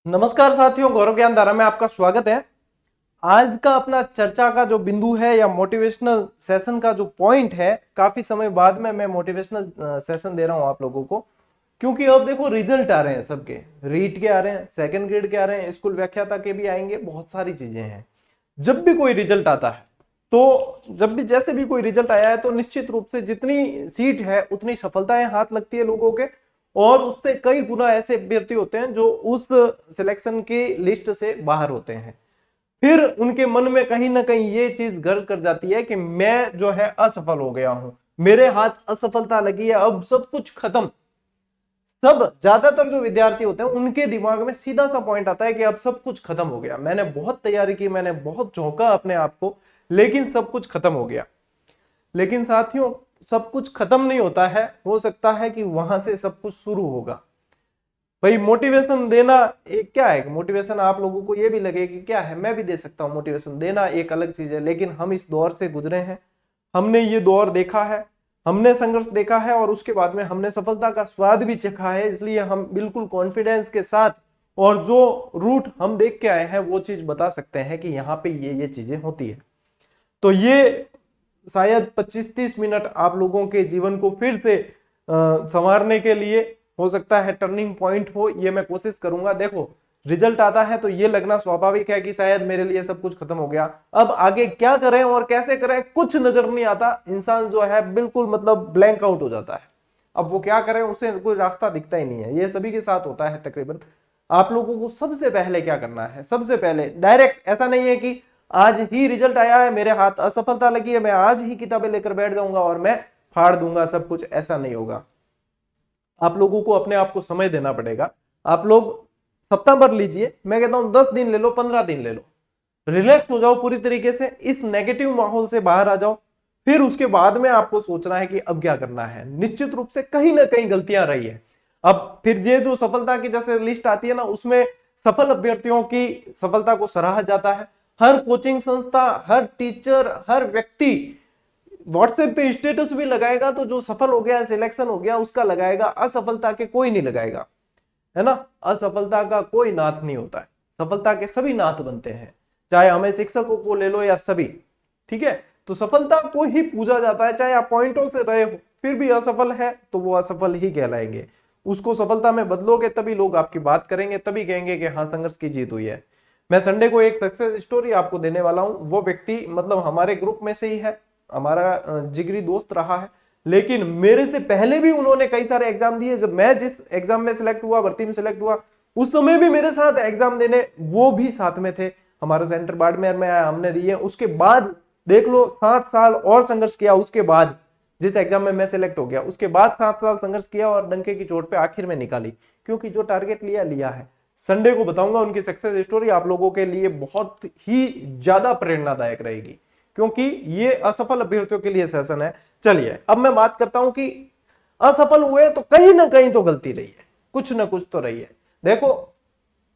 नमस्कार साथियों, गौरव ज्ञान धारा में आपका स्वागत है। आज का अपना चर्चा का जो बिंदु है या मोटिवेशनल सेशन का जो पॉइंट है, काफी समय बाद में मैं मोटिवेशनल सेशन दे रहा हूं आप लोगों को, क्योंकि अब देखो रिजल्ट आ रहे हैं सबके, रीट के आ रहे हैं, सेकंड ग्रेड के आ रहे हैं, स्कूल व्याख्याता के भी आएंगे, बहुत सारी चीजें हैं। जब भी कोई रिजल्ट आता है तो जब भी जैसे भी कोई रिजल्ट आया है तो निश्चित रूप से जितनी सीट है उतनी सफलताएं हाथ लगती है लोगों के, और उससे कई गुना ऐसे अभ्यर्थी होते हैं जो उस सिलेक्शन की लिस्ट से बाहर होते हैं। फिर उनके मन में कहीं ना कहीं ये चीज घर कर जाती है कि मैं जो है असफल हो गया हूं, मेरे हाथ असफलता लगी है, अब सब कुछ खत्म। सब ज्यादातर जो विद्यार्थी होते हैं उनके दिमाग में सीधा सा पॉइंट आता है कि अब सब कुछ खत्म हो गया, मैंने बहुत तैयारी की, मैंने बहुत झोंका अपने आप को, लेकिन सब कुछ खत्म हो गया। लेकिन साथियों, सब कुछ खत्म नहीं होता है, हो सकता है कि वहां से सब कुछ शुरू होगा। भाई मोटिवेशन देना एक क्या है, मोटिवेशन आप लोगों को ये भी लगे कि क्या है, मैं भी दे सकता हूँ, मोटिवेशन देना एक अलग चीज है, लेकिन हम इस दौर से गुजरे हैं, हमने ये दौर देखा है, हमने संघर्ष देखा है और उसके बाद में हमने सफलता का स्वाद भी चखा है, इसलिए हम बिल्कुल कॉन्फिडेंस के साथ और जो रूट हम देख के आए हैं वो चीज बता सकते हैं कि यहाँ पे ये चीजें होती है। तो ये शायद 25-30 मिनट आप लोगों के जीवन को फिर से संवारने के लिए हो सकता है टर्निंग पॉइंट हो, ये मैं कोशिश करूंगा। देखो रिजल्ट आता है तो ये लगना स्वाभाविक है कि शायद मेरे लिए सब कुछ खत्म हो गया, अब आगे क्या करें और कैसे करें कुछ नजर नहीं आता, इंसान जो है बिल्कुल मतलब ब्लैंक आउट हो जाता है। अब वो क्या करें, उसे कोई रास्ता दिखता ही नहीं है। ये सभी के साथ होता है तकरीबन। आप लोगों को सबसे पहले क्या करना है, सबसे पहले डायरेक्ट ऐसा नहीं है कि आज ही रिजल्ट आया है, मेरे हाथ असफलता लगी है, मैं आज ही किताबें लेकर बैठ जाऊंगा और मैं फाड़ दूंगा सब कुछ, ऐसा नहीं होगा। आप लोगों को अपने आप को समय देना पड़ेगा। आप लोग सप्ताह भर लीजिए, मैं कहता हूं 10 दिन ले लो, 15 दिन ले लो, रिलैक्स हो जाओ पूरी तरीके से, इस नेगेटिव माहौल से बाहर आ जाओ। फिर उसके बाद में आपको सोचना है कि अब क्या करना है। निश्चित रूप से कहीं ना कहीं गलतियां रही है। अब फिर ये जो सफलता की जैसे लिस्ट आती है ना, उसमें सफल अभ्यर्थियों की सफलता को सराहा जाता है। हर कोचिंग संस्था, हर टीचर, हर व्यक्ति व्हाट्सएप पे स्टेटस भी लगाएगा तो जो सफल हो गया, सिलेक्शन हो गया, उसका लगाएगा, असफलता के कोई नहीं लगाएगा, है ना। असफलता का कोई नाथ नहीं होता है, सफलता के सभी नाथ बनते हैं, चाहे हमें शिक्षकों को ले लो या सभी, ठीक है। तो सफलता को ही पूजा जाता है, चाहे आप पॉइंटों से रहे हो फिर भी असफल है तो वो असफल ही कहलाएंगे। उसको सफलता में बदलोगे तभी लोग आपकी बात करेंगे, तभी कहेंगे कि हाँ संघर्ष की जीत हुई है। मैं संडे को एक सक्सेस स्टोरी आपको देने वाला हूं। वो व्यक्ति मतलब हमारे ग्रुप में से ही है, हमारा जिगरी दोस्त रहा है, लेकिन मेरे से पहले भी उन्होंने कई सारे एग्जाम दिए। जब मैं जिस एग्जाम में सिलेक्ट हुआ, भर्ती में सिलेक्ट हुआ, उस समय भी मेरे साथ एग्जाम देने वो भी साथ में थे। हमारा सेंटर बाड़मेर में आया, हमने दिए। उसके बाद देख लो 7 साल और संघर्ष किया। उसके बाद जिस एग्जाम में मैं सिलेक्ट हो गया, उसके बाद 7 साल संघर्ष किया और डंके की चोट पे आखिर में निकाली, क्योंकि जो टारगेट लिया लिया है। संडे को बताऊंगा उनकी सक्सेस स्टोरी, आप लोगों के लिए बहुत ही ज्यादा प्रेरणादायक रहेगी, क्योंकि ये असफल अभ्यर्थियों के लिए सेशन है। चलिए अब मैं बात करता हूं कि असफल हुए तो कहीं ना कहीं तो गलती रही है, कुछ ना कुछ तो रही है। देखो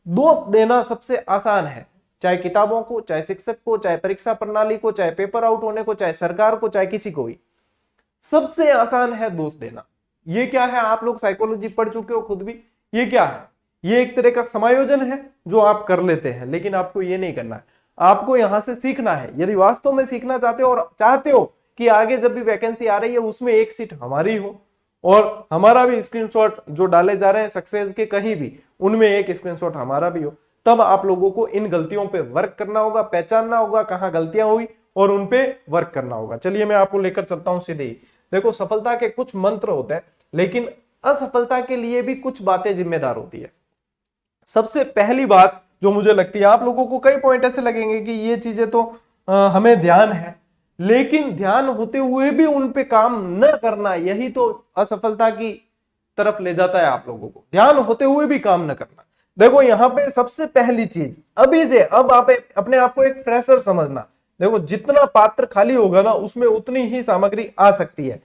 दोष देना सबसे आसान है, चाहे किताबों को, चाहे शिक्षक को, चाहे परीक्षा प्रणाली को, चाहे पेपर आउट होने को, चाहे सरकार को, चाहे किसी को भी, सबसे आसान है दोष देना। ये क्या है, आप लोग साइकोलॉजी पढ़ चुके हो खुद भी, ये क्या है, ये एक तरह का समायोजन है जो आप कर लेते हैं, लेकिन आपको ये नहीं करना है। आपको यहां से सीखना है। यदि वास्तव में सीखना चाहते हो और चाहते हो कि आगे जब भी वैकेंसी आ रही है उसमें एक सीट हमारी हो और हमारा भी स्क्रीनशॉट जो डाले जा रहे हैं सक्सेस के कहीं भी, उनमें एक स्क्रीनशॉट हमारा भी हो, तब आप लोगों को इन गलतियों पे वर्क करना होगा, पहचानना होगा कहां गलतियां हुई और उनपे वर्क करना होगा। चलिए मैं आपको लेकर चलता हूं सीधे ही। देखो सफलता के कुछ मंत्र होते हैं, लेकिन असफलता के लिए भी कुछ बातें जिम्मेदार होती है। सबसे पहली बात जो मुझे लगती है, आप लोगों को कई पॉइंट ऐसे लगेंगे कि ये चीजें तो हमें ध्यान है, लेकिन ध्यान होते हुए भी उन पे काम न करना, यही तो असफलता की तरफ ले जाता है आप लोगों को। ध्यान होते हुए भी काम न करना। देखो यहाँ पे सबसे पहली चीज, अभी से अब आप अपने आप को एक फ्रेशर समझना। देखो जितना पात्र खाली होगा ना, उसमें उतनी ही सामग्री आ सकती है।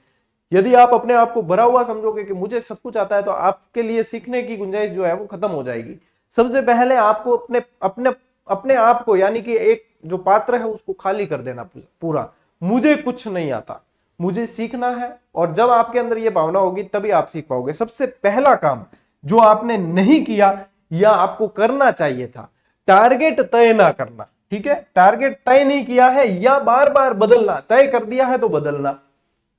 यदि आप अपने आप को भरा हुआ समझोगे कि मुझे सब कुछ आता है, तो आपके लिए सीखने की गुंजाइश जो है वो खत्म हो जाएगी। सबसे पहले आपको अपने अपने अपने आप को, यानी कि एक जो पात्र है उसको खाली कर देना पूरा। मुझे कुछ नहीं आता, मुझे सीखना है। और जब आपके अंदर ये भावना होगी तभी आप सीख पाओगे। सबसे पहला काम जो आपने नहीं किया, या आपको करना चाहिए था। टारगेट तय ना करना, ठीक है, टारगेट तय नहीं किया है या बार बार बदलना, तय कर दिया है तो बदलना।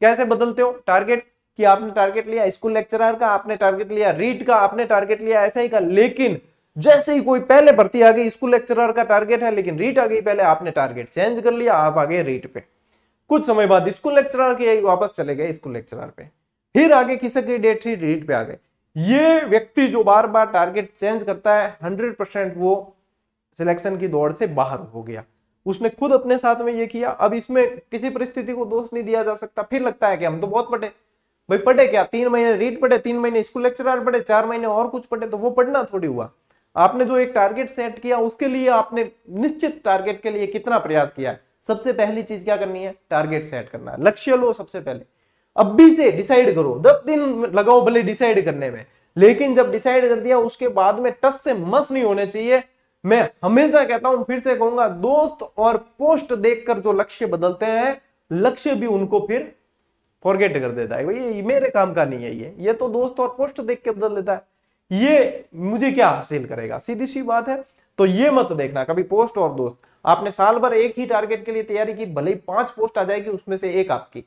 कैसे बदलते हो टारगेट? कि आपने टारगेट लिया स्कूल लेक्चरर का, आपने टारगेट लिया रीट का, आपने टारगेट लिया ऐसा ही का, लेकिन जैसे ही कोई पहले भर्ती आ गई, स्कूल लेक्चरर का टारगेट है लेकिन रीट आ गई पहले, आपने टारगेट चेंज कर लिया, आप आ गए रीट पे। कुछ समय बाद स्कूल लेक्चरर के वापस चले गए स्कूल लेक्चरर पे, फिर आगे किसी की डेट थी रीट पे आ गए। ये व्यक्ति जो बार बार टारगेट चेंज करता है 100% वो सिलेक्शन की दौड़ से बाहर हो गया। उसने खुद अपने साथ में ये किया। अब इसमें किसी परिस्थिति को दोष नहीं दिया जा सकता। फिर लगता है कि हम तो बहुत पढ़े, भाई पढ़े क्या, 3 महीने रीट पढ़े, 3 महीने स्कूल लेक्चरर पढ़े, 4 महीने और कुछ पढ़े, तो वो पढ़ना थोड़ी हुआ। आपने जो एक टारगेट सेट किया उसके लिए आपने निश्चित टारगेट के लिए कितना प्रयास किया है। सबसे पहली चीज क्या करनी है, टारगेट सेट करना है, लक्ष्य लो सबसे पहले। अभी से डिसाइड करो, 10 दिन लगाओ भले डिसाइड करने में, लेकिन जब डिसाइड कर दिया उसके बाद में टस से मस नहीं होने चाहिए। मैं हमेशा कहता हूं, फिर से कहूंगा, दोस्त और पोस्ट देखकर जो लक्ष्य बदलते हैं, लक्ष्य भी उनको फिर फॉरगेट कर देता है। भाई ये मेरे काम का नहीं है, ये तो दोस्त और पोस्ट देख के बदल देता है, ये मुझे क्या हासिल करेगा, सीधी सी बात है। तो ये मत देखना कभी पोस्ट और दोस्त। आपने साल भर एक ही टारगेट के लिए तैयारी की, भले ही 5 पोस्ट आ जाएगी उसमें से एक आपकी,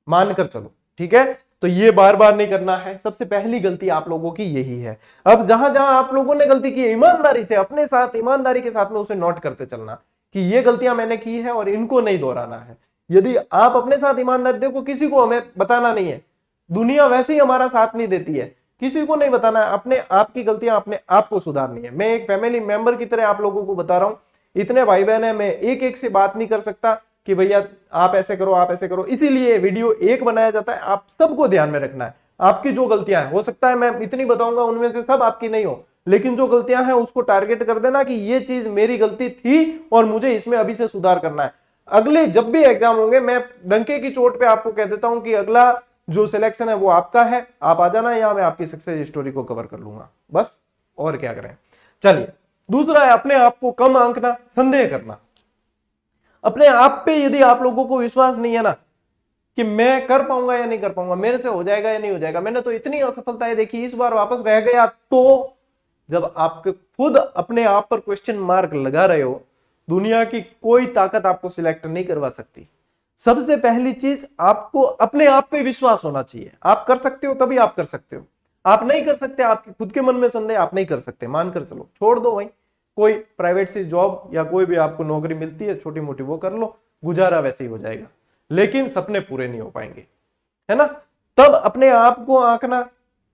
मानकर चलो, ठीक है। तो ये बार बार नहीं करना है। सबसे पहली गलती आप लोगों की यही है। अब जहां जहां आप लोगों ने गलती की है, ईमानदारी से अपने साथ, ईमानदारी के साथ में उसे नोट करते चलना कि ये गलतियां मैंने की है और इनको नहीं दोहराना है। यदि आप अपने साथ ईमानदार, देखो किसी को हमें बताना नहीं है, दुनिया वैसे ही हमारा साथ नहीं देती है, किसी को नहीं बताना है, अपने आप की गलतियां अपने आप को सुधारनी है। मैं एक फैमिली मेंबर की तरह आप लोगों को बता रहा हूं, इतने भाई बहन है, मैं एक एक से बात नहीं कर सकता कि भैया आप ऐसे करो, आप ऐसे करो, इसीलिए वीडियो एक बनाया जाता है। आप सबको ध्यान में रखना है, आपकी जो गलतियां हैं, हो सकता है मैं इतनी बताऊंगा उनमें से सब आपकी नहीं हो, लेकिन जो गलतियां हैं उसको टारगेट कर देना कि ये चीज मेरी गलती थी और मुझे इसमें अभी से सुधार करना है। अगले जब भी एग्जाम होंगे, मैं डंके की चोट पे आपको कह देता हूं कि अगला जो सिलेक्शन है वो आपका है, आप आ जाना, यहां मैं आपकी सक्सेस स्टोरी को कवर कर लूंगा, बस और क्या करें। चलिए, दूसरा है अपने आप को कम आंकना, संदेह करना। अपने आप पे यदि आप लोगों को विश्वास नहीं है ना कि मैं कर पाऊंगा या नहीं कर पाऊंगा, मेरे से हो जाएगा या नहीं हो जाएगा, मैंने तो इतनी असफलताएं देखी, इस बार वापस रह गया, तो जब आप खुद अपने आप पर क्वेश्चन मार्क लगा रहे हो, दुनिया की कोई ताकत आपको सिलेक्ट नहीं करवा सकती। सबसे पहली चीज, आपको अपने आप पे विश्वास होना चाहिए। आप कर सकते हो तभी आप कर सकते हो, आप नहीं कर सकते, आपके खुद के मन में संदेह, आप नहीं कर सकते, मानकर चलो, छोड़ दो भाई। कोई प्राइवेट सी जॉब या कोई भी आपको नौकरी मिलती है छोटी मोटी, वो कर लो, गुजारा वैसे ही हो जाएगा, लेकिन सपने पूरे नहीं हो पाएंगे, है ना। तब अपने आप को आंकना,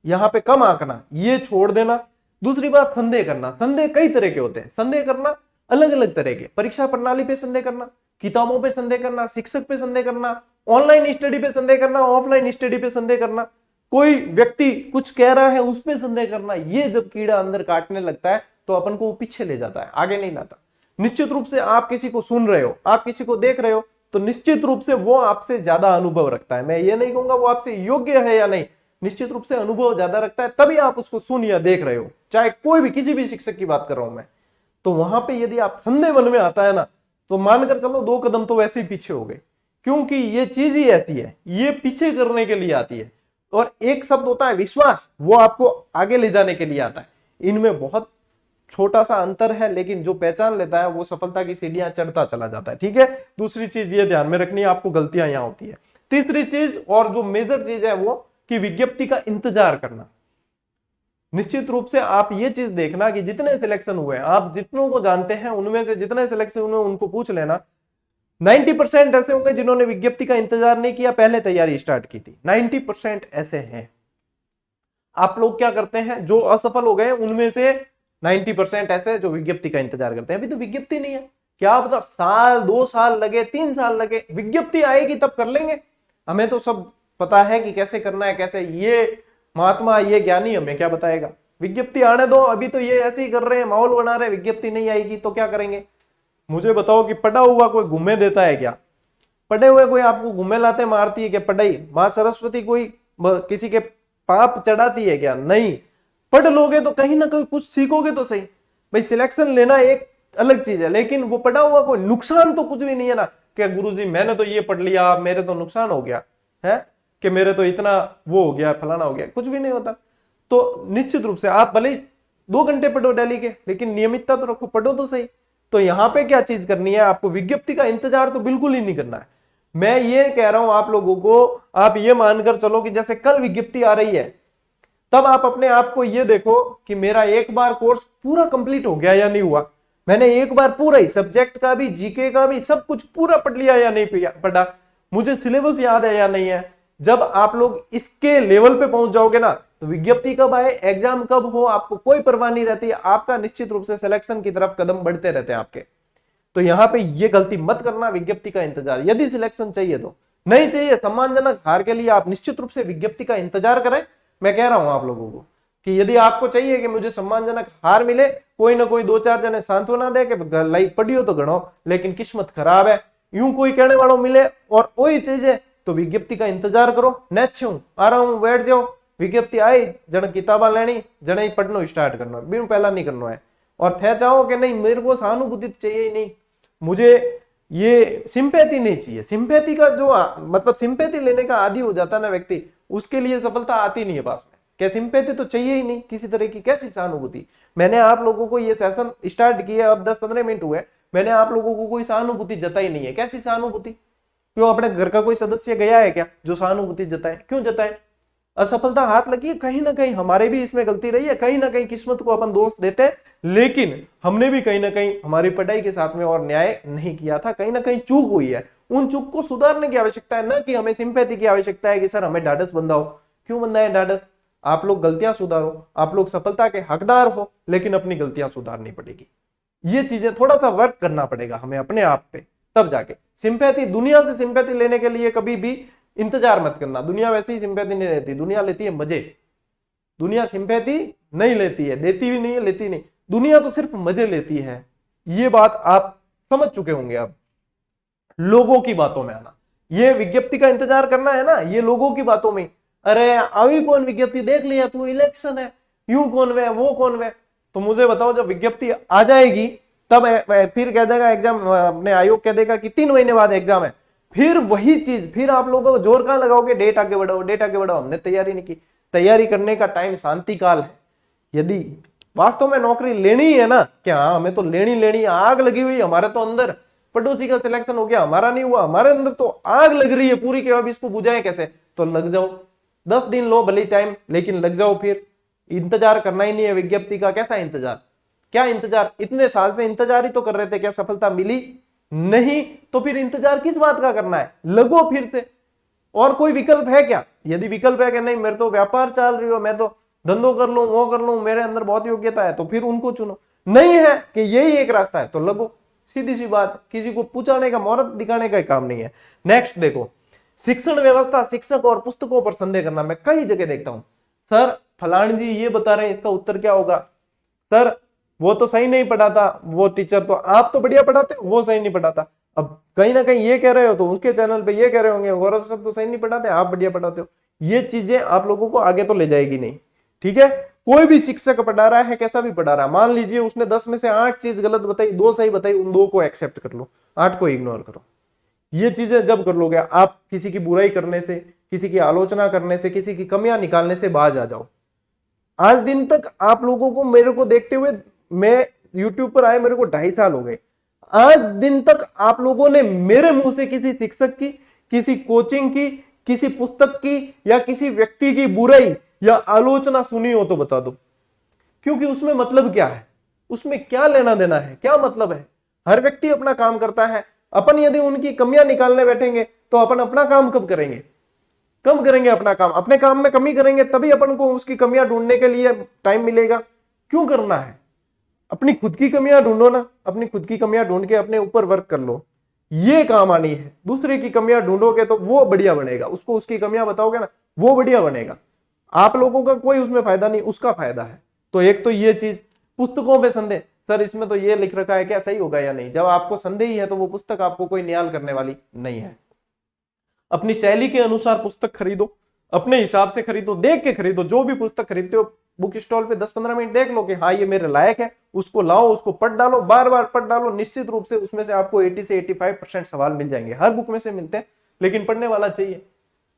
यहां पे कम आंकना, ये छोड़ देना। दूसरी बात, संदेह करना। संदेह कई तरह के होते हैं, संदेह करना अलग अलग तरह के, परीक्षा प्रणाली पे संदेह करना, किताबों पे संदेह करना, शिक्षक पे संदेह करना, ऑनलाइन स्टडी पे संदेह करना, ऑफलाइन स्टडी पे संदेह करना, कोई व्यक्ति कुछ कह रहा है उस पे संदेह करना। ये जब कीड़ा अंदर काटने लगता है तो अपन को वो पीछे ले जाता है, आगे नहीं लाता। निश्चित रूप से आप किसी को सुन रहे हो, आप किसी को देख रहे हो, तो निश्चित रूप से वो आपसे ज्यादा अनुभव रखता है। मैं ये नहीं कहूंगा वो आपसे योग्य है या नहीं, निश्चित रूप से अनुभव ज्यादा रखता है, तभी आप उसको सुन या देख रहे हो। चाहे कोई भी, किसी भी शिक्षक की बात कर रहा हूं मैं, तो वहां पे यदि आप संदेह मन में आता है ना, तो मानकर चलो 2 कदम तो वैसे ही पीछे हो गए, क्योंकि ये चीज ही ऐसी है, ये पीछे करने के लिए आती है। और एक शब्द होता है विश्वास, वो आपको आगे ले जाने के लिए आता है। इनमें बहुत छोटा सा अंतर है, लेकिन जो पहचान लेता है वो सफलता की सीढ़ियां चढ़ता चला जाता है, ठीक है। दूसरी चीज ये ध्यान में रखनी है आपको, गलतियां यहां होती है। तीसरी चीज और जो मेजर चीज है वो कि विज्ञप्ति का इंतजार करना। निश्चित रूप से आप ये चीज देखना कि जितने सिलेक्शन हुए, आप जितनों को जानते हैं उनमें से जितने सिलेक्शन हुए उनको पूछ लेना, 90% ऐसे होंगे जिन्होंने विज्ञप्ति का इंतजार नहीं किया, पहले तैयारी स्टार्ट की थी। 90% ऐसे हैं। आप लोग क्या करते हैं, जो असफल हो गए उनमें से 90% ऐसे जो विज्ञप्ति का इंतजार करते हैं। अभी तो विज्ञप्ति नहीं है, क्या पता साल 2 साल लगे, 3 साल लगे, विज्ञप्ति आएगी तब कर लेंगे। हमें तो सब पता है कि कैसे करना है, कैसे, ये महात्मा, ये ज्ञानी हमें क्या बताएगा। विज्ञप्ति आने दो, अभी तो ये ऐसे ही कर रहे हैं, माहौल बना रहे हैं, विज्ञप्ति नहीं आएगी तो क्या करेंगे। मुझे बताओ कि पढ़ा हुआ कोई घूमे देता है क्या? पढ़े हुए कोई आपको घूमे लाते मारती है क्या? पढ़ाई माँ सरस्वती कोई किसी के पाप चढ़ाती है क्या? नहीं। पढ़ लोगे तो कहीं ना कहीं कुछ सीखोगे तो सही। भाई सिलेक्शन लेना एक अलग चीज है, लेकिन वो पढ़ा हुआ कोई नुकसान तो कुछ भी नहीं है ना। क्या गुरुजी मैंने तो ये पढ़ लिया, मेरे तो नुकसान हो गया है, कि मेरे तो इतना वो हो गया, फलाना हो गया, कुछ भी नहीं होता। तो निश्चित रूप से आप भले 2 घंटे पढ़ो डेली के, लेकिन नियमितता तो रखो, पढ़ो तो सही। तो यहाँ पे क्या चीज करनी है आपको, विज्ञप्ति का इंतजार तो बिल्कुल ही नहीं करना है। मैं ये कह रहा हूं आप लोगों को, आप ये मानकर चलो कि जैसे कल विज्ञप्ति आ रही है, तब आप अपने आप को ये देखो कि मेरा एक बार कोर्स पूरा कंप्लीट हो गया या नहीं हुआ, मैंने एक बार पूरा ही सब्जेक्ट का भी जीके का भी सब कुछ पूरा पढ़ लिया या नहीं पढ़ा, मुझे सिलेबस याद है या नहीं है। जब आप लोग इसके लेवल पे पहुंच जाओगे ना, तो विज्ञप्ति कब आए, एग्जाम कब हो, आपको कोई परवाह नहीं रहती, आपका निश्चित रूप से सिलेक्शन की तरफ कदम बढ़ते रहते हैं आपके। तो यहां पे ये गलती मत करना, विज्ञप्ति का इंतजार, यदि सिलेक्शन चाहिए तो, नहीं चाहिए सम्मानजनक हार के लिए आप निश्चित रूप से विज्ञप्ति का इंतजार करें। मैं कह रहा हूं आप लोगों को कि यदि आपको चाहिए कि मुझे सम्मानजनक हार मिले, कोई ना कोई 2-4 जने सांत्वना दे के लाइफ पढ़ियो तो गणो, लेकिन किस्मत खराब है, यूं कोई कहने वालों मिले और वही चीज है, तो विज्ञप्ति का इंतजार करो। नेक्स्ट हूं आ रहा हूं, बैठ जाओ, विज्ञप्ति आई जन किताबा लेनी, जन ही पढ़ना स्टार्ट करना, बिन पहला नहीं करना है। और थे चाहो कि नहीं मेरे को सहानुभूति चाहिए ही नहीं, मुझे ये सिंपैथी नहीं चाहिए। सिंपैथी का जो मतलब सिंपैथी लेने का आदी हो जाता है ना व्यक्ति, उसके लिए सफलता आती नहीं है पास में। क्या सिंपैथी तो चाहिए ही नहीं किसी तरह की, कैसी सहानुभूति। मैंने आप लोगों को ये सेशन स्टार्ट किया, अब 10-15 मिनट हुए, मैंने आप लोगों को कोई सहानुभूति जताई नहीं है। कैसी सहानुभूति, क्यों अपने घर का कोई सदस्य गया है क्या जो सहानुभूति जताए, क्यों जताए। असफलता हाथ लगी है, कहीं ना कहीं हमारे भी इसमें गलती रही है, कहीं ना कहीं किस्मत को अपन दोष देते हैं, लेकिन हमने भी कहीं ना कहीं हमारी पढ़ाई के साथ में और न्याय नहीं किया था, कहीं ना कहीं चूक हुई है। उन चूक को सुधारने की आवश्यकता है, ना कि हमें सिंपैथी की आवश्यकता है कि सर हमें ढाढ़स बंधाओ। क्यों बंधा है ढाढ़स, आप लोग गलतियां सुधारो, आप लोग सफलता के हकदार हो, लेकिन अपनी गलतियां सुधारनी पड़ेगी। ये चीजें थोड़ा सा वर्क करना पड़ेगा हमें अपने आप पे, तब जाके सिंपैथी। दुनिया से सिंपैथी लेने के लिए कभी भी इंतजार मत करना, दुनिया वैसे ही सिंपैथी नहीं देती, दुनिया लेती है मजे। दुनिया सिंपैथी नहीं लेती है, देती भी नहीं है, लेती नहीं, दुनिया तो सिर्फ मजे लेती है। ये बात आप समझ चुके होंगे। अब लोगों की बातों में आना, ये विज्ञप्ति का इंतजार करना है ना, ये लोगों की बातों में, अरे अभी कौन विज्ञप्ति देख लिया तू, इलेक्शन है, यूं कौन वे वो कौन वे। तो मुझे बताओ जब विज्ञप्ति आ जाएगी तब फिर कह देगा एग्जाम, अपने आयोग कह देगा कि 3 महीने बाद एग्जाम है, फिर वही चीज, फिर आप लोगों को जोर कहां लगाओगे, डेट आगे बढ़ाओ, डेट आगे बढ़ाओ। हमने तैयारी नहीं की, तैयारी करने का टाइम शांति काल है। यदि वास्तव में नौकरी लेनी है ना, क्या हमें तो लेनी, आग लगी हुई हमारे तो अंदर, पड़ोसी का सिलेक्शन हो गया हमारा नहीं हुआ, हमारे अंदर तो आग लग रही है पूरी के, अब इसको बुझाएं कैसे। तो लग जाओ, 10 दिन लो भले टाइम, लेकिन लग जाओ। फिर इंतजार करना ही नहीं है विज्ञप्ति का, कैसा इंतजार, क्या इंतजार, इतने साल से इंतजार ही तो कर रहे थे, क्या सफलता मिली नहीं, तो फिर इंतजार किस बात का करना है, लगो फिर से। और कोई विकल्प है क्या, यदि विकल्प है कि नहीं मेरे तो व्यापार चल रही हो, मैं तो धंधो कर लूं, वो कर लूं, मेरे अंदर बहुत योग्यता है, तो फिर उनको चुनो। नहीं है कि यही एक रास्ता है तो लगो, सीधी सी बात, किसी को पूछाने का मोहरत दिखाने का काम नहीं है। नेक्स्ट देखो, शिक्षण व्यवस्था, शिक्षक और पुस्तकों पर संदेह करना। मैं कई जगह देखता हूं, सर फलान जी ये बता रहे हैं, इसका उत्तर क्या होगा, सर वो तो सही नहीं पढ़ाता, वो टीचर तो, आप तो बढ़िया पढ़ाते हो, वो सही नहीं पढ़ाता। अब कहीं ना कहीं ये कह रहे हो तो उसके चैनल पे ये कह रहे होंगे गौरव सर तो सही नहीं पढ़ाते, आप बढ़िया पढ़ाते हो। ये चीजें आप लोगों को आगे तो ले जाएगी नहीं, ठीक है। कोई भी शिक्षक पढ़ा रहा है, कैसा भी पढ़ा रहा है, मान लीजिए उसने 10 में से 8 चीज गलत बताई, 2 सही बताई, उन 2 को एक्सेप्ट कर लो, 8 को इग्नोर करो। ये चीजें जब कर लोगे, आप किसी की बुराई करने से, किसी की आलोचना करने से, किसी की कमियां निकालने से बाज आ जाओ। आज दिन तक आप लोगों को, मेरे को देखते हुए, मैं यूट्यूब पर आए मेरे को 2.5 साल हो गए, आज दिन तक आप लोगों ने मेरे मुंह से किसी शिक्षक की, किसी कोचिंग की, किसी पुस्तक की या किसी व्यक्ति की बुराई या आलोचना सुनी हो तो बता दो। क्योंकि उसमें मतलब क्या है, उसमें क्या लेना देना है, क्या मतलब है। हर व्यक्ति अपना काम करता है, अपन यदि उनकी कमियां निकालने बैठेंगे तो अपन अपना काम कब करेंगे, कब करेंगे अपना काम, अपने काम में कमी करेंगे तभी अपन को उसकी कमियां ढूंढने के लिए टाइम मिलेगा। क्यों करना है, अपनी खुद की कमियां ढूंढो ना, अपनी खुद की कमियां ढूंढ के अपने ऊपर वर्क कर लो, ये काम आनी है। दूसरे की कमियां ढूंढोगे तो वो बढ़िया बनेगा, उसको उसकी कमियां बताओगे ना, वो बढ़िया बनेगा। आप लोगों का कोई उसमें फायदा नहीं, उसका फायदा है। तो एक तो ये चीज, पुस्तकों पे संदेह, सर इसमें तो ये लिख रखा है, क्या सही होगा या नहीं। जब आपको संदेह ही है तो वो पुस्तक आपको कोई न्याल करने वाली नहीं है। अपनी शैली के अनुसार पुस्तक खरीदो, अपने हिसाब से खरीदो, देख के खरीदो। जो भी पुस्तक खरीदते हो बुक स्टॉल पे 10-15 मिनट देख लो कि हाँ ये मेरे लायक है, उसको लाओ, उसको पढ़ डालो, बार बार पढ़ डालो। निश्चित रूप से उसमें से आपको 80 से 85% सवाल मिल जाएंगे, हर बुक में से मिलते हैं, लेकिन पढ़ने वाला चाहिए।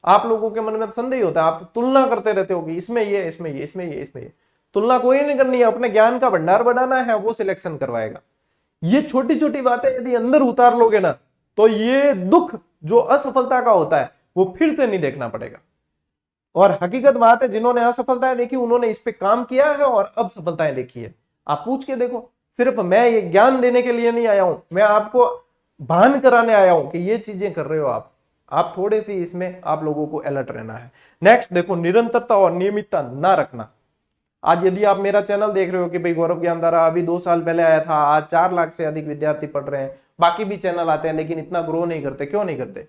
आप लोगों के मन में संदेह होता है, आप तुलना करते रहते हो कि इसमें ये, इसमें ये, इसमें ये, इसमें ये। तुलना कोई नहीं करनी है, अपने ज्ञान का भंडार बढ़ाना है, वो सिलेक्शन करवाएगा। ये छोटी छोटी बातें यदि अंदर उतार लोगे ना, तो ये दुख जो असफलता का होता है वो फिर से नहीं देखना पड़ेगा। और हकीकत बात है, जिन्होंने असफलताएं देखी उन्होंने इस पे काम किया है और अब सफलताएं देखी है। आप पूछ के देखो, सिर्फ मैं ये ज्ञान देने के लिए नहीं आया हूं, मैं आपको भान कराने आया हूं कि ये चीजें कर रहे हो आप थोड़े सी इसमें आप लोगों को अलर्ट रहना है। नेक्स्ट देखो, निरंतरता और नियमितता ना रखना। आज यदि आप मेरा चैनल देख रहे हो कि भाई गौरव ज्ञानधारा अभी 2 साल पहले आया था, आज 4 लाख से अधिक विद्यार्थी पढ़ रहे हैं, बाकी भी चैनल आते हैं लेकिन इतना ग्रो नहीं करते। क्यों नहीं करते?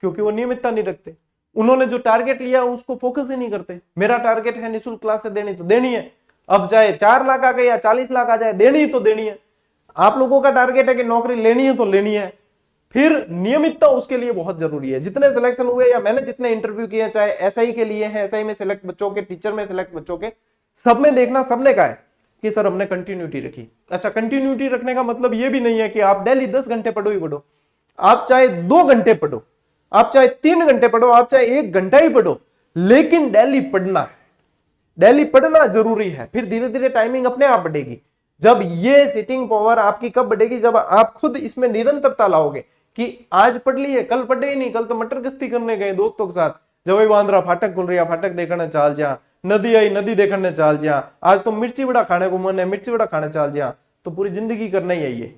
क्योंकि वो नियमितता नहीं रखते। उन्होंने जो टारगेट लिया उसको फोकस ही नहीं करते। मेरा टारगेट है निःशुल्क क्लासेस देनी, तो देनी है। अब चाहे 4 लाख आ गए या 40 लाख आ जाए, देनी तो देनी है। आप लोगों का टारगेट है कि नौकरी लेनी है तो लेनी है। फिर नियमितता उसके लिए बहुत जरूरी है। जितने सिलेक्शन हुए या मैंने जितने इंटरव्यू किए, चाहे एसआई के लिए है, एसआई में सिलेक्ट बच्चों के, टीचर में सिलेक्ट बच्चों के, सब में देखना, सबने कहा है कि सर हमने कंटिन्यूटी रखी। अच्छा, कंटिन्यूटी रखने का मतलब ये भी नहीं है कि आप डेली 10 घंटे पढ़ो ही पढ़ो। आप चाहे 2 घंटे पढ़ो, आप चाहे 3 घंटे पढ़ो, आप चाहे 1 घंटा ही पढ़ो, लेकिन डेली पढ़ना है। डेली पढ़ना जरूरी है। फिर धीरे धीरे टाइमिंग अपने आप बढ़ेगी। जब ये सिटिंग पावर आपकी कब बढ़ेगी? जब आप खुद इसमें निरंतरता लाओगे कि आज पढ़ लिए, कल पढ़े ही नहीं, कल तो मटर गश्ती करने गए दोस्तों के साथ, जब बांद्रा फाटक खुल रही है, फाटक देखने चाल जा, नदी आई नदी देखने चाल जा, आज तो मिर्ची बड़ा खाने को मन है, मिर्ची बड़ा खाने चाल जा। तो पूरी जिंदगी करना ही है ये,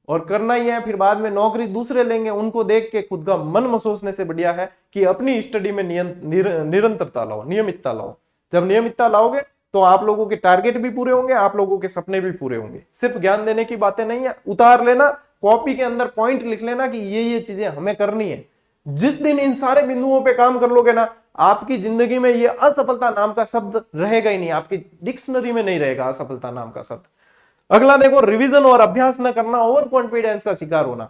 और करना ही है। फिर बाद में नौकरी दूसरे लेंगे, उनको देख के खुद का मन महसूसने से बढ़िया है कि अपनी स्टडी में निरंतरता लाओ, नियमितता लाओ। जब नियमितता लाओगे तो आप लोगों के टारगेट भी पूरे होंगे, आप लोगों के सपने भी पूरे होंगे। सिर्फ ज्ञान देने की बातें नहीं है, उतार लेना, कॉपी के अंदर पॉइंट लिख लेना कि ये चीजें हमें करनी है। जिस दिन इन सारे बिंदुओं पे काम कर लोगे ना, आपकी जिंदगी में ये असफलता नाम का शब्द रहेगा ही नहीं, आपकी डिक्शनरी में नहीं रहेगा असफलता नाम का शब्द। अगला देखो, रिवीजन और अभ्यास न करना, ओवर कॉन्फिडेंस का शिकार होना।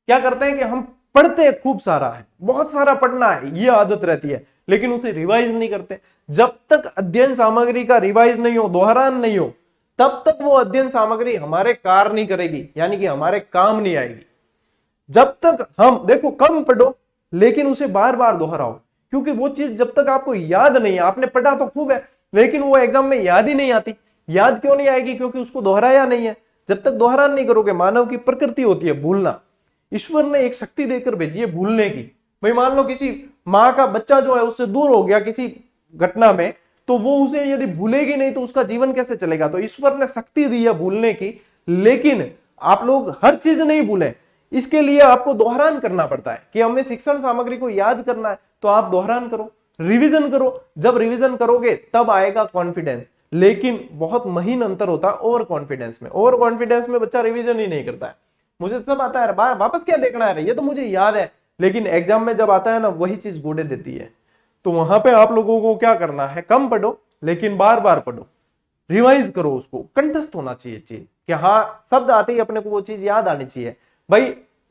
क्या करते हैं कि हम पढ़ते खूब सारा है, बहुत सारा पढ़ना है, ये आदत रहती है, लेकिन उसे रिवाइज नहीं करते। जब तक अध्ययन सामग्री का रिवाइज नहीं हो, दोहरान नहीं हो, तब तक वो अध्ययन सामग्री हमारे कार्य नहीं करेगी, यानी कि हमारे काम नहीं आएगी। जब तक हम देखो कम पढ़ो लेकिन उसे बार बार दोहराओ, क्योंकि वो चीज जब तक आपको याद नहीं है, आपने पढ़ा तो खूब है लेकिन वो एग्जाम में याद ही नहीं आती। याद क्यों नहीं आएगी? क्योंकि उसको दोहराया नहीं है। जब तक दोहरान नहीं करोगे, मानव की प्रकृति होती है भूलना, ईश्वर ने एक शक्ति देकर भेजी है भूलने की। भाई मान लो किसी माँ का बच्चा जो है उससे दूर हो गया किसी घटना में, तो वो उसे यदि भूलेगी नहीं तो उसका जीवन कैसे चलेगा? तो ईश्वर ने शक्ति दी है भूलने की, लेकिन आप लोग हर चीज नहीं भूले, इसके लिए आपको दोहरान करना पड़ता है कि हमें शिक्षण सामग्री को याद करना है, तो आप दोहरान करो, रिवीजन करो। जब रिवीजन करोगे तब आएगा कॉन्फिडेंस। लेकिन बहुत महीन अंतर होता है ओवर कॉन्फिडेंस में। ओवर कॉन्फिडेंस में बच्चा रिवीजन ही नहीं करता है, मुझे सब आता है, वापस क्या देखना है, ये तो मुझे याद है। लेकिन एग्जाम में जब आता है ना, वही चीज गोड़े देती है। तो वहां पे आप लोगों को क्या करना है? कम पढ़ो लेकिन बार बार पढ़ो, रिवाइज करो, उसको कंठस्थ होना चाहिए चीज कि हाँ शब्द आते ही अपने को वो चीज याद आनी चाहिए। भाई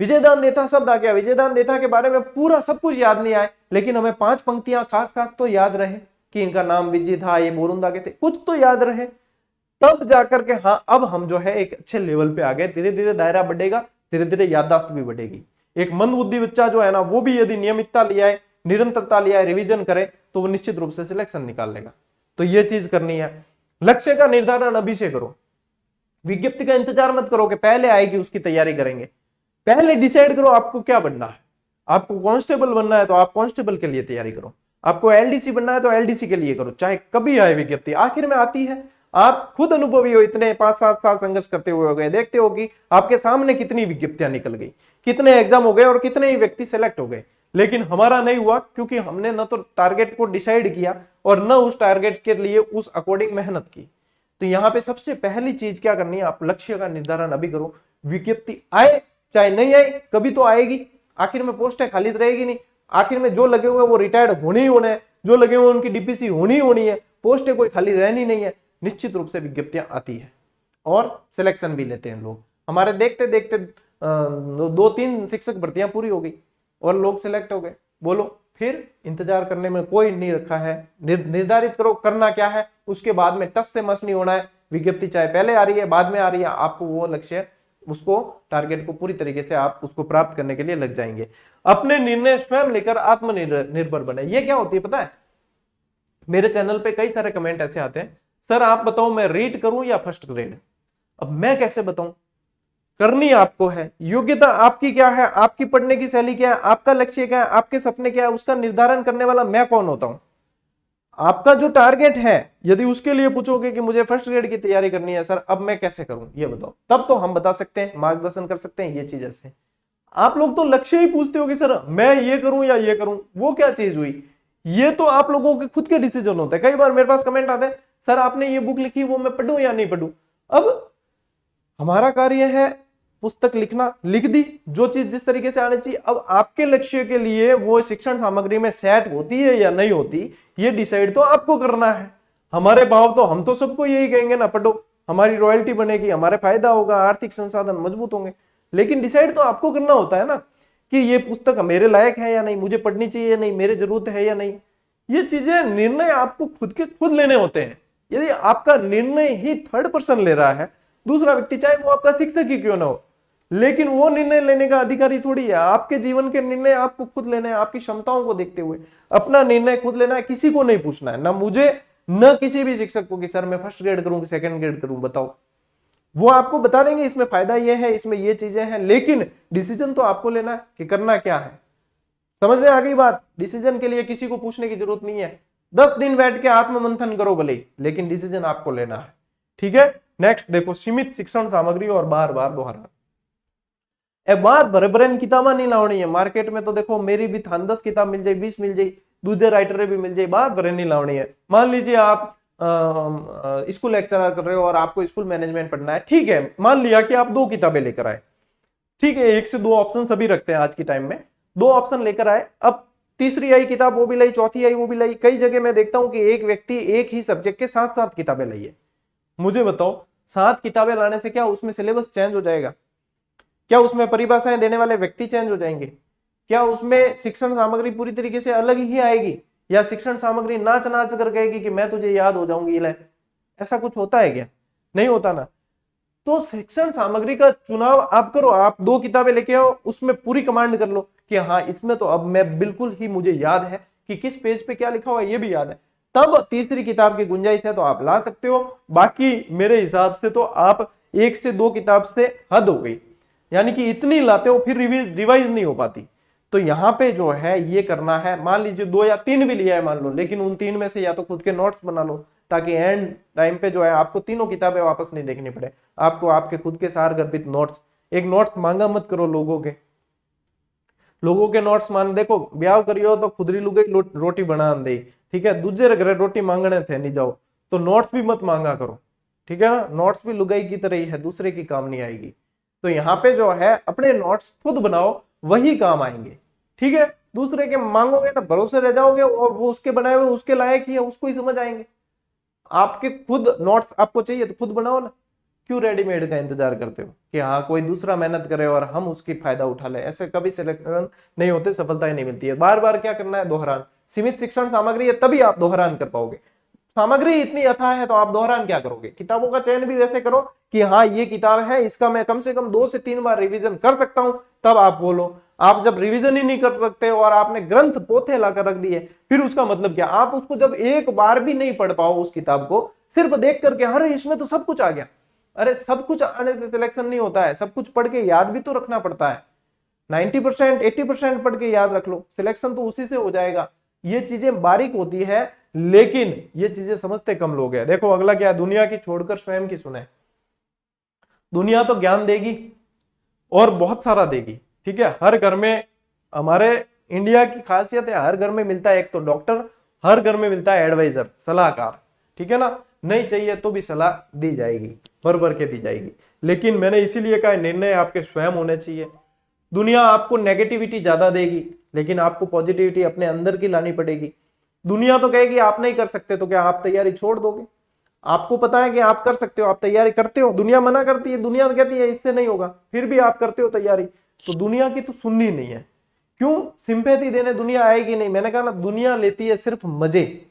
विजयदान देता शब्द आ गया, विजयदान देता के बारे में पूरा सब कुछ याद नहीं आए, लेकिन हमें 5 पंक्तियां खास खास तो याद रहे कि इनका नाम विजय था, ये बोरुंदा के थे, कुछ तो याद रहे, तब जाकर के हाँ अब हम जो है एक अच्छे लेवल पे आ गए। धीरे धीरे दायरा बढ़ेगा, धीरे धीरे याददाश्त भी बढ़ेगी। एक मंदबुद्धि बच्चा जो है ना, वो भी यदि नियमितता लिया है, निरंतरता लिया है, रिवीजन करे, तो वो निश्चित रूप से सिलेक्शन निकाल लेगा। तो ये चीज करनी है। लक्ष्य का निर्धारण अभी से करो, विज्ञप्ति का इंतजार मत करो कि पहले आएगी उसकी तैयारी करेंगे। पहले डिसाइड करो आपको क्या बनना है। आपको कांस्टेबल बनना है तो आप कांस्टेबल के लिए तैयारी करो, आपको एलडीसी बनना है तो एलडीसी के लिए करो, चाहे कभी आए विज्ञप्ति, आखिर में आती है। आप खुद अनुभवी हो, इतने 5-7 साल संघर्ष करते हुए हो गए, देखते हो कि आपके सामने कितनी विज्ञप्तियां निकल गई, कितने एग्जाम हो गए और कितने ही व्यक्ति सेलेक्ट हो गए। लेकिन हमारा नहीं हुआ, क्योंकि हमने न तो टारगेट को डिसाइड किया और न उस टारगेट के लिए उस अकॉर्डिंग मेहनत की। तो यहाँ पे सबसे पहली चीज क्या करनी है? आप लक्ष्य का निर्धारण अभी करो। विज्ञप्ति आए चाहे नहीं आए, कभी तो आएगी, आखिर में पोस्टें खाली रहेगी नहीं, आखिर में जो लगे हुए वो रिटायर्ड होने ही होने हैं, जो लगे हुए उनकी डीपीसी होनी ही होनी है, पोस्टें कोई खाली रहनी नहीं है। निश्चित रूप से विज्ञप्तियां आती है और सिलेक्शन भी लेते हैं लोग। हमारे देखते देखते 2-3 शिक्षक भर्तियां पूरी हो गई और लोग सिलेक्ट हो गए। बोलो फिर इंतजार करने में कोई नहीं रखा है। निर्धारित करो करना क्या है, उसके बाद में टस से मस नहीं होना है। विज्ञप्ति चाहे पहले आ रही है बाद में आ रही है, आपको वो लक्ष्य, उसको टारगेट को पूरी तरीके से आप उसको प्राप्त करने के लिए लग जाएंगे। अपने निर्णय स्वयं लेकर आत्मनिर्भर बने। ये क्या होती है पता है? मेरे चैनल पे कई सारे कमेंट ऐसे आते हैं, सर आप बताओ मैं रीट करूं या फर्स्ट ग्रेड। अब मैं कैसे बताऊं, करनी आपको है। योग्यता आपकी क्या है, आपकी पढ़ने की शैली क्या है, आपका लक्ष्य क्या है, आपके सपने क्या है, उसका निर्धारण करने वाला मैं कौन होता हूं। आपका जो टारगेट है, यदि उसके लिए पूछोगे कि मुझे फर्स्ट ग्रेड की तैयारी करनी है सर, अब मैं कैसे करूं ये बताओ, तब तो हम बता सकते हैं, मार्गदर्शन कर सकते हैं ये चीज ऐसे। आप लोग तो लक्ष्य ही पूछते हो कि सर मैं ये करूं या ये करूं, वो क्या चीज हुई। ये तो आप लोगों के खुद के डिसीजन होते हैं। कई बार मेरे पास कमेंट आते हैं, सर आपने ये बुक लिखी, वो मैं पढ़ूं या नहीं पढ़ूं। अब हमारा कार्य है पुस्तक लिखना, लिख दी, जो चीज जिस तरीके से आनी चाहिए। अब आपके लक्ष्य के लिए वो शिक्षण सामग्री में सेट होती है या नहीं होती, ये डिसाइड तो आपको करना है। हमारे भाव तो, हम तो सबको यही कहेंगे ना, पढ़ो, हमारी रॉयल्टी बनेगी, हमारे फायदा होगा, आर्थिक संसाधन मजबूत होंगे। लेकिन डिसाइड तो आपको करना होता है ना कि ये पुस्तक मेरे लायक है या नहीं, मुझे पढ़नी चाहिए या नहीं, मेरे जरूरत है या नहीं। ये चीजें, निर्णय आपको खुद के खुद लेने होते हैं। यदि आपका निर्णय ही थर्ड पर्सन ले रहा है, दूसरा व्यक्ति, चाहे वो आपका शिक्षक ही क्यों ना हो, लेकिन वो निर्णय लेने का अधिकारी थोड़ी है। आपके जीवन के निर्णय आपको खुद लेने हैं, आपकी क्षमताओं को देखते हुए अपना निर्णय खुद लेना है, किसी को नहीं पूछना है, ना मुझे न किसी भी शिक्षक को कि सर मैं फर्स्ट ग्रेड करूं कि सेकंड ग्रेड करूं, बताओ। वो आपको बता देंगे इसमें फायदा ये है, इसमें ये चीजें हैं, लेकिन डिसीजन तो आपको लेना है कि करना क्या है। समझ में आ गई बात। डिसीजन के लिए किसी को पूछने की जरूरत नहीं है। 10 दिन बैठ के आत्म मंथन करो भले, लेकिन डिसीजन आपको लेना है। ठीक है, नेक्स्ट देखो, सीमित शिक्षण सामग्री और बार बार दोहराना। ए बात भरे भरे किताबा नहीं लावनी है। मार्केट में तो देखो मेरी भी थान 10 किताब मिल जाए, 20 मिल जाए, दूसरे राइटर भी मिल जाए, बात भरे नहीं लावनी है। मान लीजिए आप स्कूल लेक्चरर कर रहे हो और आपको स्कूल मैनेजमेंट पढ़ना है, ठीक है, मान लिया कि आप 2 किताबें लेकर आए, ठीक है, 1 से 2 ऑप्शन सभी रखते हैं आज के टाइम में, 2 ऑप्शन लेकर आए। अब तीसरी आई किताब, वो भी लाई, चौथी आई, वो भी लाई। कई जगह मैं देखता हूं कि एक व्यक्ति एक ही सब्जेक्ट के 7-7 किताबें लाई है। मुझे बताओ, 7 किताबें लाने से क्या उसमें सिलेबस चेंज हो जाएगा? क्या उसमें परिभाषाएं देने वाले व्यक्ति चेंज हो जाएंगे? क्या उसमें शिक्षण सामग्री पूरी तरीके से अलग ही आएगी, या शिक्षण सामग्री नाच नाच कर कहेगी कि मैं तुझे याद हो जाऊंगी? ले, ऐसा कुछ होता है क्या? नहीं होता ना। तो शिक्षण सामग्री का चुनाव आप करो। आप 2 किताबें लेके आओ, उसमें पूरी कमांड कर लो कि हाँ इसमें तो अब मैं बिल्कुल ही, मुझे याद है कि किस पेज पे क्या लिखा हुआ है, ये भी याद है। तब तीसरी किताब की गुंजाइश है तो आप ला सकते हो। बाकी मेरे हिसाब से तो आप 1 से 2 किताब से हद हो गई, यानी कि इतनी लाते हो फिर रिवाइज नहीं हो पाती। तो यहाँ पे जो है ये करना है। मान लीजिए 2 या 3 भी लिया है मान लो, लेकिन उन 3 में से या तो खुद के नोट्स बना लो, ताकि एंड टाइम पे जो है आपको तीनों किताबें वापस नहीं देखनी पड़े, आपको आपके खुद के सार गर्भित नोट्स। एक नोट्स मांगा मत करो लोगों के नोट्स मान, देखो ब्याह करियो तो खुदरी लुगई रोटी बना दे, ठीक है, दूसरे घर रोटी मांगने थे नहीं जाओ, तो नोट्स भी मत मांगा करो, ठीक है ना। नोट्स भी लुगाई की तरह ही है, दूसरे की काम नहीं आएगी। तो यहाँ पे जो है अपने नोट्स खुद बनाओ, वही काम आएंगे, ठीक है। दूसरे के मांगोगे ना, भरोसे रह जाओगे, और वो उसके बनाए हुए उसके लायक ही है, उसको ही समझ आएंगे। आपके खुद नोट्स आपको चाहिए तो खुद बनाओ ना, क्यों रेडीमेड का इंतजार करते हो कि हाँ कोई दूसरा मेहनत करे और हम उसकी फायदा उठा ले? ऐसे कभी सिलेक्शन नहीं होते, सफलता ही नहीं मिलती है। बार बार क्या करना है? दोहरान। सीमित शिक्षण सामग्री है तभी आप दोहरान कर पाओगे। सामग्री इतनी अथाह है तो आप दोहरान क्या करोगे? किताबों का चयन भी वैसे करो कि हाँ ये किताब है, इसका मैं कम से कम 2 से 3 बार रिवीजन कर सकता हूं, तब आप बोलो। आप जब रिवीजन ही नहीं कर सकते और आपने ग्रंथ पोथे लाकर रख दिए, फिर उसका मतलब क्या? आप उसको जब एक बार भी नहीं पढ़ पाओ उस किताब को, सिर्फ देख करके अरे इसमें तो सब कुछ आ गया। अरे सब कुछ आने से सिलेक्शन नहीं होता है, सब कुछ पढ़ के याद भी तो रखना पड़ता है। 90% 80% पढ़ के याद रख लो, सिलेक्शन तो उसी से हो जाएगा। ये चीजें बारीक होती है, लेकिन ये चीजें समझते कम लोग हैं। देखो अगला क्या है, दुनिया की छोड़कर स्वयं की सुने। दुनिया तो ज्ञान देगी और बहुत सारा देगी, ठीक है। हर घर में, हमारे इंडिया की खासियत है, हर घर में मिलता है एक तो डॉक्टर, हर घर में मिलता है एडवाइजर, सलाहकार, ठीक है ना। नहीं चाहिए तो भी सलाह दी जाएगी, भर भर के दी जाएगी। लेकिन मैंने इसीलिए कहा निर्णय आपके स्वयं होने चाहिए। दुनिया आपको नेगेटिविटी ज्यादा देगी, लेकिन आपको पॉजिटिविटी अपने अंदर की लानी पड़ेगी। दुनिया तो कहेगी आप नहीं कर सकते, तो क्या आप तैयारी छोड़ दोगे? आपको पता है कि आप कर सकते हो, आप तैयारी करते हो, दुनिया मना करती है, दुनिया कहती है इससे नहीं होगा, फिर भी आप करते हो तैयारी, तो दुनिया की तो सुननी नहीं है। क्यों? सिंपैथी देने दुनिया आएगी नहीं। मैंने कहा ना, दुनिया लेती है सिर्फ मजे,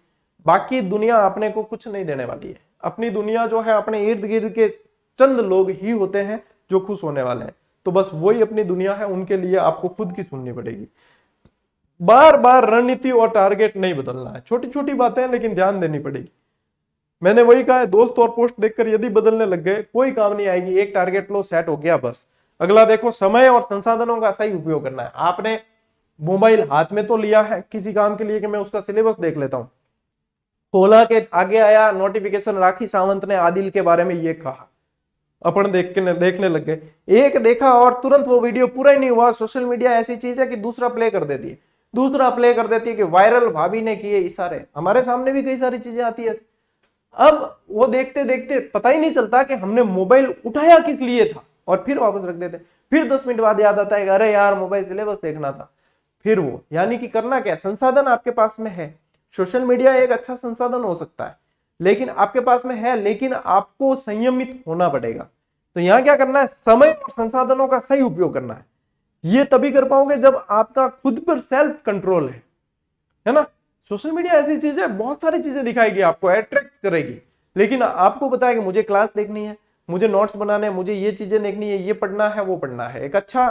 बाकी दुनिया अपने को कुछ नहीं देने वाली है। अपनी दुनिया जो है, अपने इर्द गिर्द के चंद लोग ही होते हैं जो खुश होने वाले हैं। तो बस वही अपनी दुनिया है, उनके लिए आपको खुद की सुननी पड़ेगी। बार बार रणनीति और टारगेट नहीं बदलना है। छोटी छोटी बातें हैं लेकिन ध्यान देनी पड़ेगी। मैंने वही कहा है, दोस्त और पोस्ट देखकर यदि बदलने लग गए कोई काम नहीं आएगी। एक टारगेट लो, सेट हो गया बस। अगला देखो, समय और संसाधनों का सही उपयोग करना है। आपने मोबाइल हाथ में तो लिया है किसी काम के लिए कि मैं उसका सिलेबस देख लेता हूं, खोला के आगे आया नोटिफिकेशन, राखी सावंत ने आदिल के बारे में ये कहा, अपन देखने लग गए। एक देखा और तुरंत वो वीडियो पूरा ही नहीं हुआ। सोशल मीडिया ऐसी चीज है कि दूसरा प्ले कर देती है, दूसरा प्ले कर देती है कि वायरल भाभी ने किए इशारे। हमारे सामने भी कई सारी चीजें आती है। अब वो देखते देखते पता ही नहीं चलता कि हमने मोबाइल उठाया किस लिए था और फिर वापस रख देते। फिर 10 मिनट बाद याद आता है कि अरे यार मोबाइल सिलेबस देखना था। फिर वो यानी कि करना क्या, संसाधन आपके पास में है। सोशल मीडिया एक अच्छा संसाधन हो सकता है लेकिन आपके पास में है, लेकिन आपको संयमित होना पड़ेगा। तो यहां क्या करना है, समय और संसाधनों का सही उपयोग करना है। ये तभी कर पाओगे जब आपका खुद पर सेल्फ कंट्रोल है ना। सोशल मीडिया ऐसी चीज है, बहुत सारी चीजें दिखाएगी, आपको अट्रैक्ट करेगी, लेकिन आपको पता है कि मुझे क्लास देखनी है, मुझे नोट्स बनाने हैं, मुझे ये चीजें देखनी है, ये पढ़ना है, वो पढ़ना है। एक अच्छा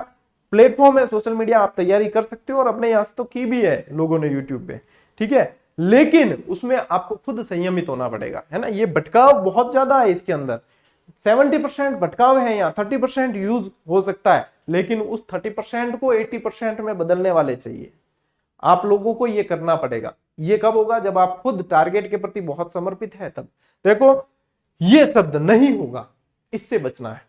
प्लेटफॉर्म है सोशल मीडिया, आप तैयारी कर सकते हो और अपने यहां से तो की भी है लोगों ने यूट्यूब पे, ठीक है, लेकिन उसमें आपको खुद संयमित होना पड़ेगा, है ना। ये भटकाव बहुत ज्यादा है इसके अंदर, 70% भटकाव है यहाँ, 30% यूज हो सकता है, लेकिन उस 30% को 80% में बदलने वाले चाहिए। आप लोगों को ये करना पड़ेगा। ये कब होगा, जब आप खुद टारगेट के प्रति बहुत समर्पित है तब। देखो ये शब्द नहीं होगा, इससे बचना है।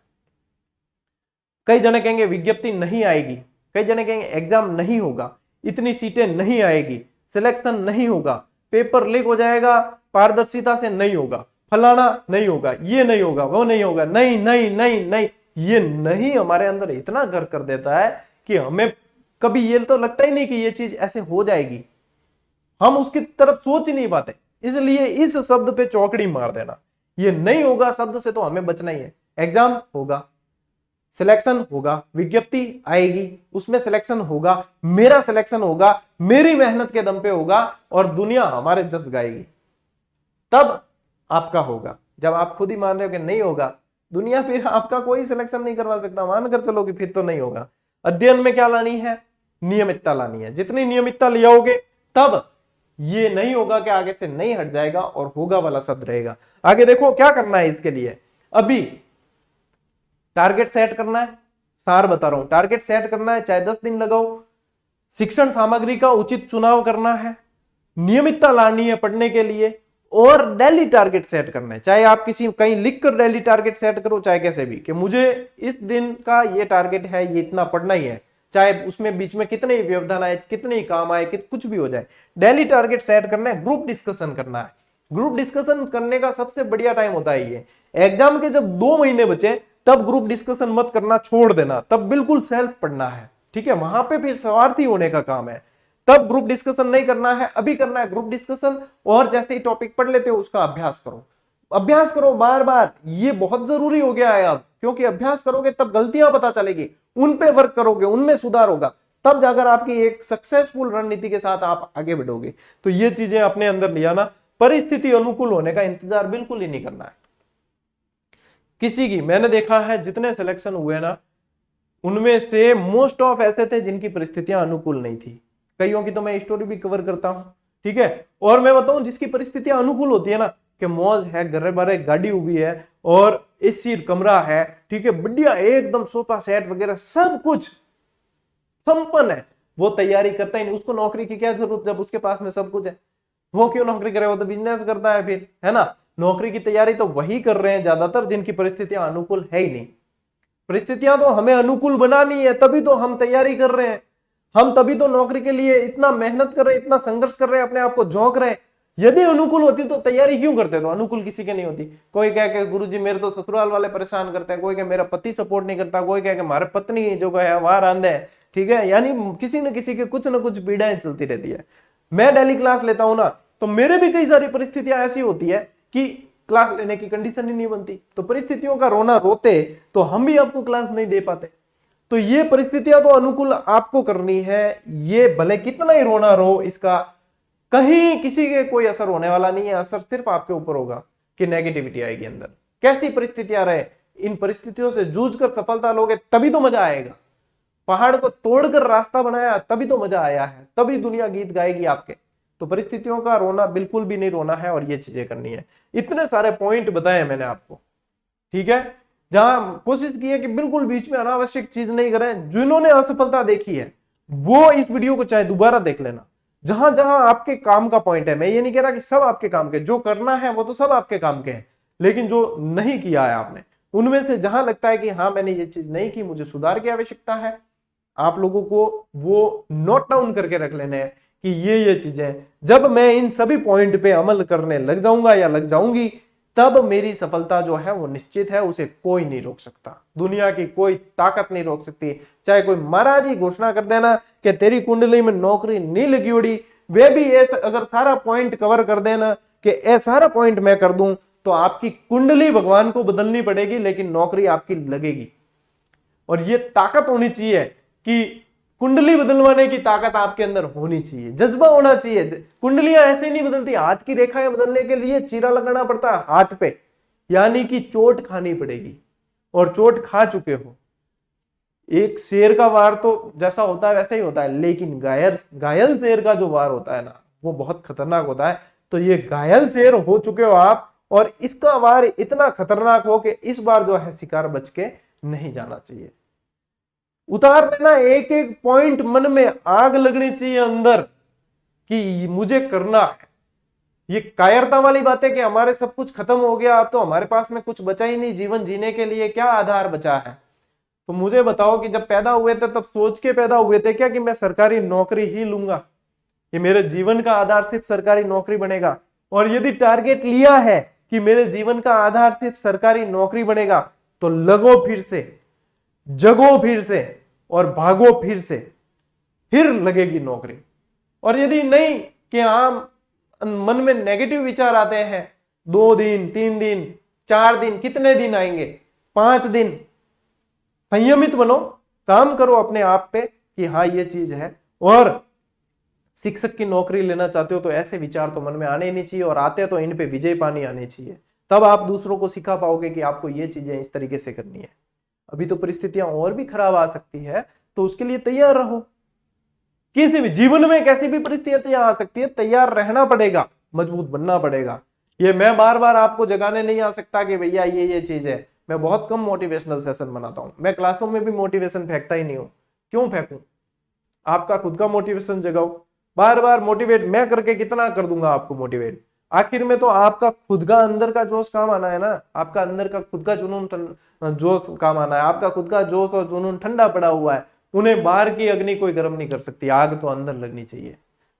कई जने कहेंगे विज्ञप्ति नहीं आएगी, कई जने कहेंगे एग्जाम नहीं होगा, इतनी सीटें नहीं आएगी, सिलेक्शन नहीं होगा, पेपर लीक हो जाएगा, पारदर्शिता से नहीं होगा, फलाना नहीं होगा, ये नहीं होगा, वो नहीं होगा, नहीं नहीं नहीं नहीं। ये नहीं हमारे अंदर इतना घर कर देता है कि हमें कभी ये तो लगता ही नहीं कि ये चीज ऐसे हो जाएगी, हम उसकी तरफ सोच ही नहीं पाते। इसलिए इस शब्द पे चौकड़ी मार देना, ये नहीं होगा शब्द से तो हमें बचना ही है। एग्जाम होगा, सिलेक्शन होगा, विज्ञप्ति आएगी, उसमें सिलेक्शन होगा, मेरा सिलेक्शन होगा, मेरी मेहनत के दम पे होगा और दुनिया हमारे जस गाएगी, तब आपका होगा। जब आप खुद ही मान रहे हो कि नहीं होगा, दुनिया फिर आपका कोई सिलेक्शन नहीं करवा सकता, मानकर चलो कि फिर तो नहीं होगा। अध्ययन में क्या लानी है, नियमितता लानी है। जितनी नियमितता ले आओगे तब ये नहीं होगा कि आगे से नहीं हट जाएगा और होगा वाला शब्द रहेगा। आगे देखो क्या करना है इसके लिए। अभी टारगेट सेट करना है, सार बता रहा हूं, टारगेट सेट करना है, चाहे 10 दिन लगाओ। शिक्षण सामग्री का उचित चुनाव करना है, नियमितता लानी है पढ़ने के लिए, और डेली टारगेट सेट करना है। चाहे आप किसी कहीं लिखकर डेली टारगेट सेट करो, चाहे कैसे भी, कि मुझे इस दिन का ये टारगेट है, ये इतना पढ़ना ही है, चाहे उसमें बीच में कितने ही व्यवधान आए, कितने ही काम आए, कुछ भी हो जाए, डेली टारगेट सेट करना है। ग्रुप डिस्कशन करना है। ग्रुप डिस्कशन करने का सबसे बढ़िया टाइम होता है ये एग्जाम के जब 2 महीने बचे, तब ग्रुप डिस्कशन मत करना, छोड़ देना, तब बिल्कुल सेल्फ पढ़ना है, ठीक है, वहां पे फिर स्वार्थी होने का काम है। तब ग्रुप डिस्कशन नहीं करना है, अभी करना है ग्रुप डिस्कशन। और जैसे ही टॉपिक पढ़ लेते हो उसका अभ्यास करो, अभ्यास करो बार बार, ये बहुत जरूरी हो गया है अब, क्योंकि अभ्यास करोगे तब गलतियां पता चलेगी, उन पे वर्क करोगे, उनमें सुधार होगा, तब जाकर आपकी एक सक्सेसफुल रणनीति के साथ आप आगे बढ़ोगे। तो ये चीजें अपने अंदर ले आना। परिस्थिति अनुकूल होने का इंतजार बिल्कुल ही नहीं करना है किसी की। मैंने देखा है जितने सिलेक्शन हुए ना, उनमें से मोस्ट ऑफ ऐसे थे जिनकी परिस्थितियां अनुकूल नहीं थी। कईयों की तो मैं स्टोरी भी कवर करता हूं, ठीक है। और मैं बताऊं, जिसकी परिस्थितियां अनुकूल होती है ना, कि मौज है, घर बारे गाड़ी हुई है और एसी कमरा है, ठीक है, बढ़िया एकदम सोफा सेट वगैरह सब कुछ संपन्न है, वो तैयारी करता ही नहीं। उसको नौकरी की क्या जरूरत जब उसके पास में सब कुछ है। वो क्यों नौकरी करे, वो तो बिजनेस करता है फिर, है ना। नौकरी की तैयारी तो वही कर रहे हैं ज्यादातर जिनकी परिस्थितियां अनुकूल है ही नहीं। परिस्थितियां तो हमें अनुकूल बनानी है, तभी तो हम तैयारी कर रहे हैं, हम तभी तो नौकरी के लिए इतना मेहनत कर रहे हैं, इतना संघर्ष कर रहे हैं, अपने आप को झोंक रहे हैं। यदि अनुकूल होती तो तैयारी क्यों करते, तो अनुकूल किसी के नहीं होती। कोई कह के गुरुजी मेरे तो ससुराल वाले परेशान करते हैं, कोई कह मेरा पति सपोर्ट नहीं करता, कोई कह के हमारे पत्नी जो है वहां रांधे है, ठीक है, यानी किसी न किसी के कुछ न कुछ पीड़ाएं चलती रहती है। मैं डेली क्लास लेता हूं ना, तो मेरे भी कई सारी परिस्थितियां ऐसी होती है कि क्लास लेने की कंडीशन ही नहीं बनती, तो परिस्थितियों का रोना रोते तो हम भी आपको क्लास नहीं दे पाते। तो ये परिस्थितियां तो अनुकूल आपको करनी है, ये भले कितना ही रोना रो, इसका कहीं किसी के कोई असर होने वाला नहीं है। असर सिर्फ आपके ऊपर होगा कि नेगेटिविटी आएगी अंदर। कैसी परिस्थितियां रहे, इन परिस्थितियों से जूझकर सफलता लोगे तभी तो मजा आएगा। पहाड़ को तोड़कर रास्ता बनाया, तभी तो मजा आया है, तभी दुनिया गीत गाएगी आपके। तो परिस्थितियों का रोना बिल्कुल भी नहीं रोना है और ये चीजें करनी है। इतने सारे पॉइंट बताए मैंने आपको, ठीक है, जहां कोशिश की है कि बिल्कुल बीच में अनावश्यक चीज नहीं करें। जिन्होंने असफलता देखी है वो इस वीडियो को चाहे दोबारा देख लेना, जहां जहां आपके काम का पॉइंट है। मैं ये नहीं कह रहा कि सब आपके काम के, जो करना है वो तो सब आपके काम के हैं, लेकिन जो नहीं किया है आपने, उनमें से जहां लगता है कि हाँ मैंने ये चीज नहीं की, मुझे सुधार की आवश्यकता है, आप लोगों को वो नोट डाउन करके रख लेने हैं कि ये चीजें, जब मैं इन सभी पॉइंट पे अमल करने लग जाऊंगा या लग जाऊंगी, तब मेरी सफलता जो है वो निश्चित है, उसे कोई नहीं रोक सकता, दुनिया की कोई ताकत नहीं रोक सकती। चाहे कोई महाराज ही घोषणा कर देना कि तेरी कुंडली में नौकरी नहीं लगी उड़ी, वे भी ऐसा अगर सारा पॉइंट कवर कर देना कि ये सारा पॉइंट मैं कर दूं, तो आपकी कुंडली भगवान को बदलनी पड़ेगी, लेकिन नौकरी आपकी लगेगी। और ये ताकत होनी चाहिए कि कुंडली बदलवाने की ताकत आपके अंदर होनी चाहिए, जज्बा होना चाहिए। कुंडलियां ऐसे नहीं बदलती, हाथ की रेखाएं बदलने के लिए चीरा लगाना पड़ता है हाथ पे, यानी कि चोट खानी पड़ेगी, और चोट खा चुके हो। एक शेर का वार तो जैसा होता है वैसा ही होता है, लेकिन घायल शेर का जो वार होता है ना, वो बहुत खतरनाक होता है। तो ये घायल शेर हो चुके हो आप, और इसका वार इतना खतरनाक हो कि इस बार जो है शिकार बच के नहीं जाना चाहिए। उतार देना एक एक पॉइंट, मन में आग लगनी चाहिए अंदर कि मुझे करना है। ये कायरता वाली बात है कि हमारे सब कुछ खत्म हो गया, अब तो हमारे पास में कुछ बचा ही नहीं, जीवन जीने के लिए क्या आधार बचा है। तो मुझे बताओ कि जब पैदा हुए थे तब सोच के पैदा हुए थे क्या कि मैं सरकारी नौकरी ही लूंगा, ये मेरे जीवन का आधार सिर्फ सरकारी नौकरी बनेगा। और यदि टारगेट लिया है कि मेरे जीवन का आधार सिर्फ सरकारी नौकरी बनेगा, तो लगो फिर से, जगो फिर से और भागो फिर से, फिर लगेगी नौकरी। और यदि नहीं कि आम मन में नेगेटिव विचार आते हैं, 2 दिन 3 दिन 4 दिन, कितने दिन आएंगे, 5 दिन, संयमित बनो, काम करो अपने आप पे कि हाँ ये चीज है। और शिक्षक की नौकरी लेना चाहते हो तो ऐसे विचार तो मन में आने ही नहीं चाहिए, और आते तो इन पे विजय पानी आनी चाहिए, तब आप दूसरों को सिखा पाओगे कि आपको ये चीजें इस तरीके से करनी है। अभी तो परिस्थितियां और भी खराब आ सकती है, तो उसके लिए तैयार रहो। किसी भी जीवन में कैसी भी परिस्थितियां आ सकती है, तैयार रहना पड़ेगा, मजबूत बनना पड़ेगा। ये मैं बार बार आपको जगाने नहीं आ सकता कि भैया ये चीज है। मैं बहुत कम मोटिवेशनल सेशन बनाता हूं, मैं क्लासों में भी मोटिवेशन फेंकता ही नहीं हूं। क्यों फेंकूं? आपका खुद का मोटिवेशन जगाओ। बार बार मोटिवेट मैं करके कितना कर दूंगा आपको मोटिवेट? आखिर में तो आपका खुद का अंदर का जोश काम आना है ना, आपका अंदर का खुद का जुनून जोश काम आना है। आपका खुद का जोश और जुनून ठंडा पड़ा हुआ है, उन्हें बाहर की अग्नि कोई गर्म नहीं कर सकती, आग तो अंदर लगनी चाहिए।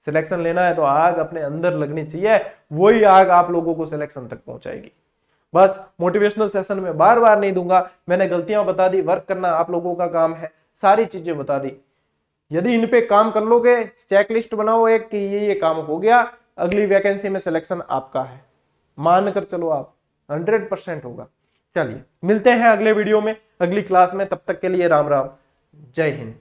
सिलेक्शन लेना है तो आग अपने अंदर लगनी चाहिए, वही आग आप लोगों को सिलेक्शन तक पहुंचाएगी। बस मोटिवेशनल सेशन में बार बार नहीं दूंगा, मैंने गलतियां बता दी, वर्क करना आप लोगों का काम है, सारी चीजें बता दी। यदि इन पे काम कर लोगे, चेकलिस्ट बनाओ एक कि ये काम हो गया, अगली वैकेंसी में सिलेक्शन आपका है, मान कर चलो आप, 100% होगा। चलिए मिलते हैं अगले वीडियो में, अगली क्लास में, तब तक के लिए राम राम, जय हिंद।